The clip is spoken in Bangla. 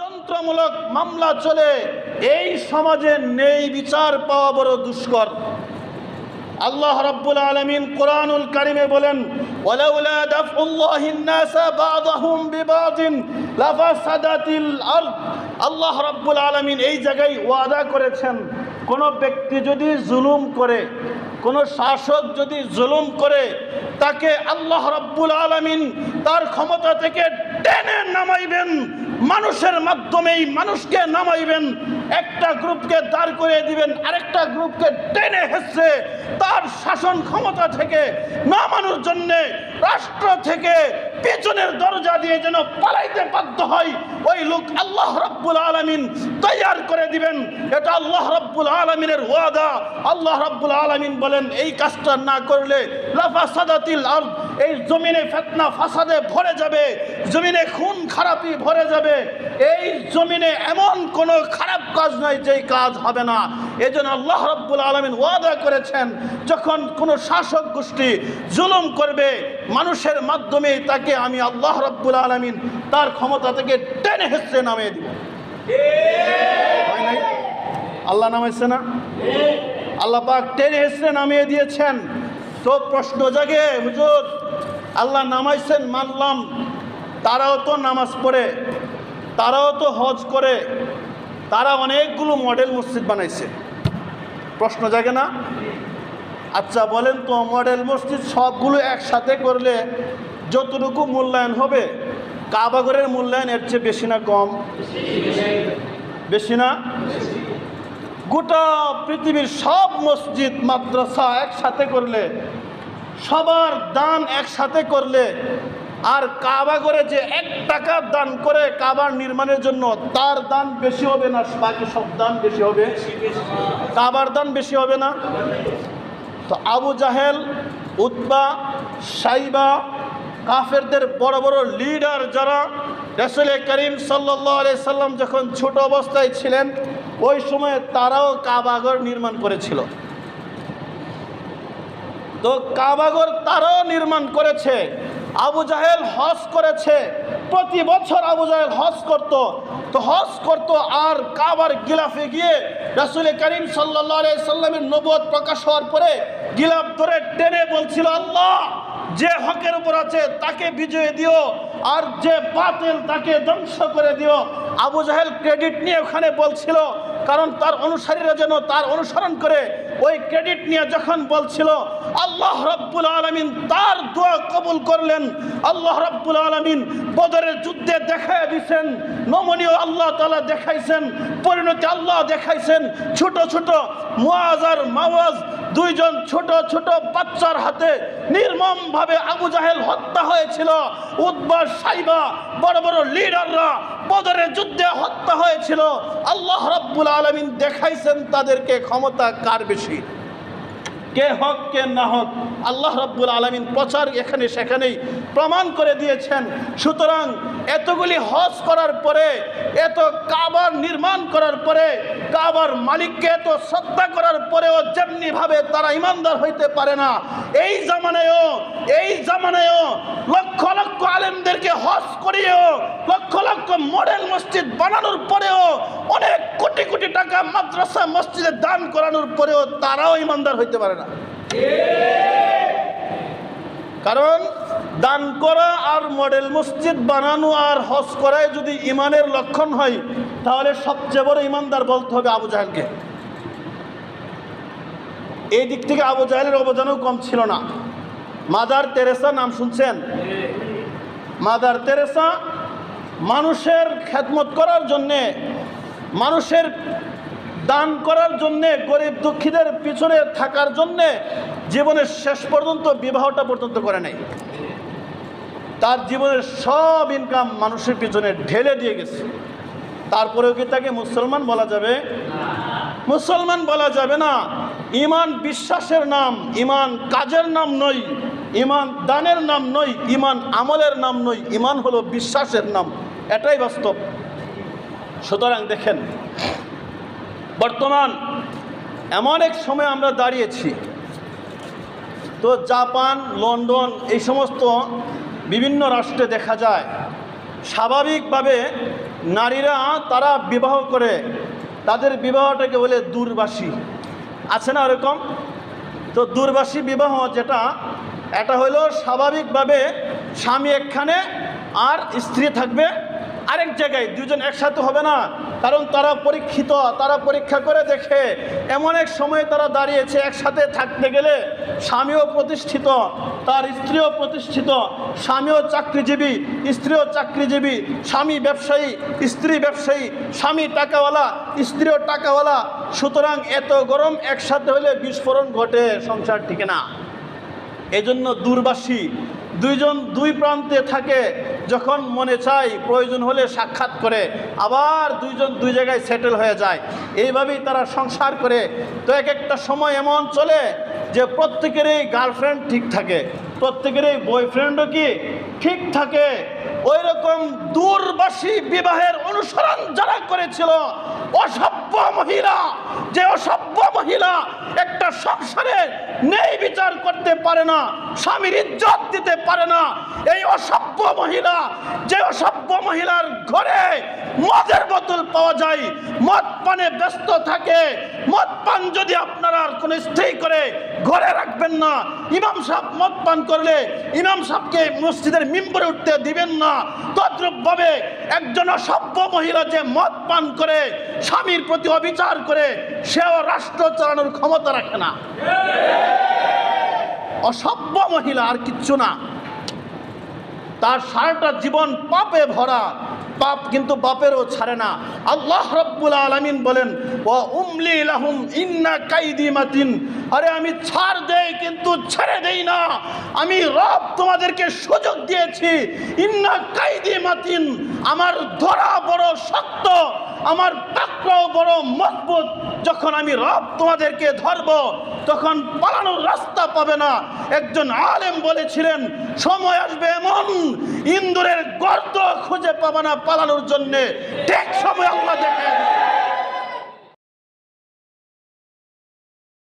ষড়যন্ত্রমূলক মামলা চলে, এই সমাজে নেই বিচার পাওয়া বড় দুষ্কর। আল্লাহ রাব্বুল আলামিন কোরআনুল কারীমে বলেন, ওয়ালাউলা দাফউল্লাহিন নাসা বা'দাহুম বিবা'দিন লাফাসাদাতিল আরদ। আল্লাহ রাব্বুল আলামিন এই জায়গায় ওয়াদা করেছেন, কোন ব্যক্তি যদি জুলুম করে, কোন শাসক যদি জুলুম করে, তাকে আল্লাহ রাব্বুল আলামিন তার ক্ষমতা থেকে টেনে নামাইবেন, মানুষের মাধ্যমেই মানুষকে নামাইবেন। একটা গ্রুপকে দাঁড় করে দিবেন, আরেকটা গ্রুপকে টেনে হেসে তার শাসন ক্ষমতা থেকে নামানোর জন্যে রাষ্ট্র থেকে পেছনের দরজা দিয়ে যেন পালাইতে বাধ্য হয়, ওই লোক আল্লাহ রাব্বুল আলামিন তৈয়ার করে দিবেন। এটা আল্লাহ রাব্বুল আলামিনের ওয়াদা। আল্লাহ রাব্বুল আলামিন বলেন, এই কাজটা না করলে লাফাসাদাতিল আরদ, এই জমিনে ফিতনা ফাসাদে ভরে যাবে, জমিনে খুন খারাপি ভরে যাবে। এই জমিনে এমন কোন খারাপ কাজ নাই যেই কাজ হবে না। এজন্য আল্লাহ রাব্বুল আলামিন ওয়াদা করেছেন, যখন কোন শাসক গোষ্ঠী জুলুম করবে, মানুষের মাধ্যমে তাকে আমি আল্লাহ রাব্বুল আলামিন তার ক্ষমতা থেকে টেনে হেসে নামিয়ে দিব। আল্লাহ নামাইছে না? আল্লাহ পাক টেনে হেসে নামিয়ে দিয়েছেন। তো প্রশ্ন জাগে, হুজুর আল্লাহ নামাইছেন মানলাম, তারাও তো নামাজ পড়ে, তারাও তো হজ করে, তারা অনেকগুলো মডেল মসজিদ বানাইছে। প্রশ্ন জাগে না? আচ্ছা বলেন তো, মডেল মসজিদ সবগুলো একসাথে করলে যতটুকু মূল্যায়ন হবে, কাবাগরের মূল্যায়ন এর চেয়ে বেশি না কম? বেশি না? গোটা পৃথিবীর সব মসজিদ মাদ্রাসা একসাথে করলে, সবার দান একসাথে করলে, আর কাবাগরে যে 1 টাকা দান করে কাবার নির্মাণের জন্য, তার দান বেশি হবে না বাকি সব দান বেশি হবে? কাবার দান বেশি হবে না? তো আবু জাহেল, উতবা, সাইবা, কাফেরদের বড় বড় লিডার যারা, রাসূল করিম সাল্লাল্লাহু আলাইহি সাল্লাম যখন ছোট অবস্থায় ছিলেন, ওই সময়ে তারাও কাবাগর নির্মাণ করেছিল। তো কাবাগর তারাও নির্মাণ করেছে। আবু জাহেল হজ করেছে, প্রতি বছর আবু জাহেল হজ করত। তো হজ করত আর কাবার গিলাফে গিয়ে রাসূল করিম সাল্লাল্লাহু আলাইহি সাল্লামের নবুয়ত প্রকাশ হওয়ার পরে গিলাফ ধরে টেনে বলছিল, আল্লাহ যে হকের উপর আছে তাকে বিজয় দিও, আর যে বাতিল তাকে ধ্বংস করে দিও। আবু জাহেল ক্রেডিট নিয়ে ওখানে বলছিল, কারণ তার অনুসারীরা যেন তার অনুসরণ করে। ওই ক্রেডিট নিয়ে যখন বলছিল, আল্লাহ রাব্বুল আলামিন তার দোয়া কবুল করলেন। আল্লাহ রাব্বুল আলামিন বদরের যুদ্ধে দেখায় দিয়েছেন, নমনীয় আল্লাহ তাআলা দেখাইছেন, পরিণতি আল্লাহ দেখাইছেন। ছোট ছোট মুআজ আর মাওয়াজ, দুইজন ছোট ছোট বাচ্চার হাতে নির্মমভাবে আবু জাহেল হত্যা হয়েছিল। উতবা, সাইবা, বড় বড় লিডাররা বদরের যুদ্ধে হত্যা হয়েছিল। আল্লাহ রাব্বুল আলামিন দেখাইছেন তাদেরকে ক্ষমতা কার বেশি, কে হক কে না হক। আল্লাহ রাব্বুল আলামিন প্রচার এখানে সেখানেই প্রমাণ করে দিয়েছেন। সুতরাং এতগুলি হজ করার পরে, এত কাবার নির্মাণ করার পরে, কাবার মালিককে এত শ্রদ্ধা করার পরেও যেমনিভাবে তারা ইমানদার হইতে পারে না, এই জামানায়ও লক্ষ লক্ষ আলেমদেরকে হজ করিয়েও, লক্ষ লক্ষ মডেল মসজিদ বানানোর পরেও, অনেক কোটি কোটি টাকা মাদ্রাসা মসজিদে দান করানোর পরেও তারাও ইমানদার হইতে পারে না। কারণ দান করা আর মডেল মসজিদ বানানো আর হজ করায় যদি ইমানের লক্ষণ হয়, তাহলে সবচেয়ে বড় ইমানদার বলতে হবে আবু জাহেলকে। এই দিক থেকে আবু জাহেলের অবদানও কম ছিল না। মাদার তেরেসা নাম শুনছেন? মাদার তেরেসা মানুষের খেদমত করার জন্যে, মানুষের দান করার জন্যে, গরিব দুঃখীদের পিছনে থাকার জন্যে জীবনের শেষ পর্যন্ত বিবাহটা পর্যন্ত করে নাই। তার জীবনের সব ইনকাম মানুষের পিছনে ঢেলে দিয়ে গেছে। তারপরেও কি তাকে মুসলমান বলা যাবে? মুসলমান বলা যাবে না। ইমান বিশ্বাসের নাম, ইমান কাজের নাম নয়, ইমান দানের নাম নয়, ইমান আমলের নাম নয়, ইমান হলো বিশ্বাসের নাম। এটাই বাস্তব। সুতরাং দেখেন, বর্তমান এমন এক সময় আমরা দাঁড়িয়েছি, তো জাপান, লন্ডন, এই সমস্ত বিভিন্ন রাষ্ট্রে দেখা যায় স্বাভাবিকভাবে নারীরা তারা বিবাহ করে, তাদের বিবাহটাকে বলে দূরবাসী, আছে না এরকম? তো দূরবাসী বিবাহ যেটা, এটা হলো স্বাভাবিকভাবে স্বামী একখানে আর স্ত্রী থাকবে আরেক জায়গায়, দুজন একসাথে হবে না। কারণ তারা পরীক্ষিত, তারা পরীক্ষা করে দেখে এমন এক সময় তারা দাঁড়িয়েছে একসাথে থাকতে গেলে স্বামীও প্রতিষ্ঠিত, তার স্ত্রীও প্রতিষ্ঠিত, স্বামীও চাকরিজীবী, স্ত্রীও চাকরিজীবী, স্বামী ব্যবসায়ী, স্ত্রী ব্যবসায়ী, স্বামী টাকাওয়ালা, স্ত্রীও টাকাওয়ালা। সুতরাং এত গরম একসাথে হলে বিস্ফোরণ ঘটে, সংসার টিকে না। এজন্য দূরবাসী, দুইজন দুই প্রান্তে থাকে, যখন মনে চায় প্রয়োজন হলে সাক্ষাৎ করে, আবার দুইজন দুই জায়গায় সেটেল হয়ে যায়। এইভাবেই তারা সংসার করে। তো এক একটা সময় এমন চলে যে প্রত্যেকেরই গার্লফ্রেন্ড ঠিক থাকে, প্রত্যেকেরই বয়ফ্রেন্ডও কি ঠিক থাকে। ওই রকম দূরবাসী বিবাহের অনুসরণ যারা করেছিল, অসভ্য মহিলা, যে অসভ্য মহিলা একটা সংসারে নেই বিচার করতে পারে না, স্বামীর ইজ্জত দিতে পারে না, এই অসভ্য মহিলা, যে অসভ্য মহিলার ঘরে মদের বোতল পাওয়া যায়, মদ পানে ব্যস্ত থাকে। মদ পান যদি আপনারা কোনো স্ত্রী করে ঘরে রাখবেন না, ইমাম সাহেব মদ পান করলে ইমাম সাহেবকে মসজিদের মিম্বরে উঠতে দিবেন না। তদ্রূপভাবে একজন অসভ্য মহিলা যে মদ পান করে, স্বামীর প্রতি অবিচার করে, সেও রাষ্ট্র চালানোর ক্ষমতা রাখে না। অসভ্য মহিলা, আর কিচ্ছু না। তার সারাটা জীবন পাপে ভরা, পাপ কিন্তু বাপেরও ছাড়ে না। আল্লাহ রাব্বুল আলামিন বলেন, ওয়া উমলি লাহুম ইন্না কাইদি মাতিন, আরে আমি ছাড় দেই কিন্তু ছেড়ে দেই না। আমি রব তোমাদেরকে সুযোগ দিয়েছি। ইন্না কাইদি মাতিন, আমার ধরা বড় শক্ত, আমার পাকড়াও বড় মজবুত। যখন আমি রব তোমাদেরকে ধরব, তখন পালানোর রাস্তা পাবে না। একজন আলেম বলেছিলেন, সময় আসবে এমন ইন্দুরের গর্ত খুঁজে পাবে না পালানোর জন্যে, ঠিক সময় আল্লাহ দেখায়।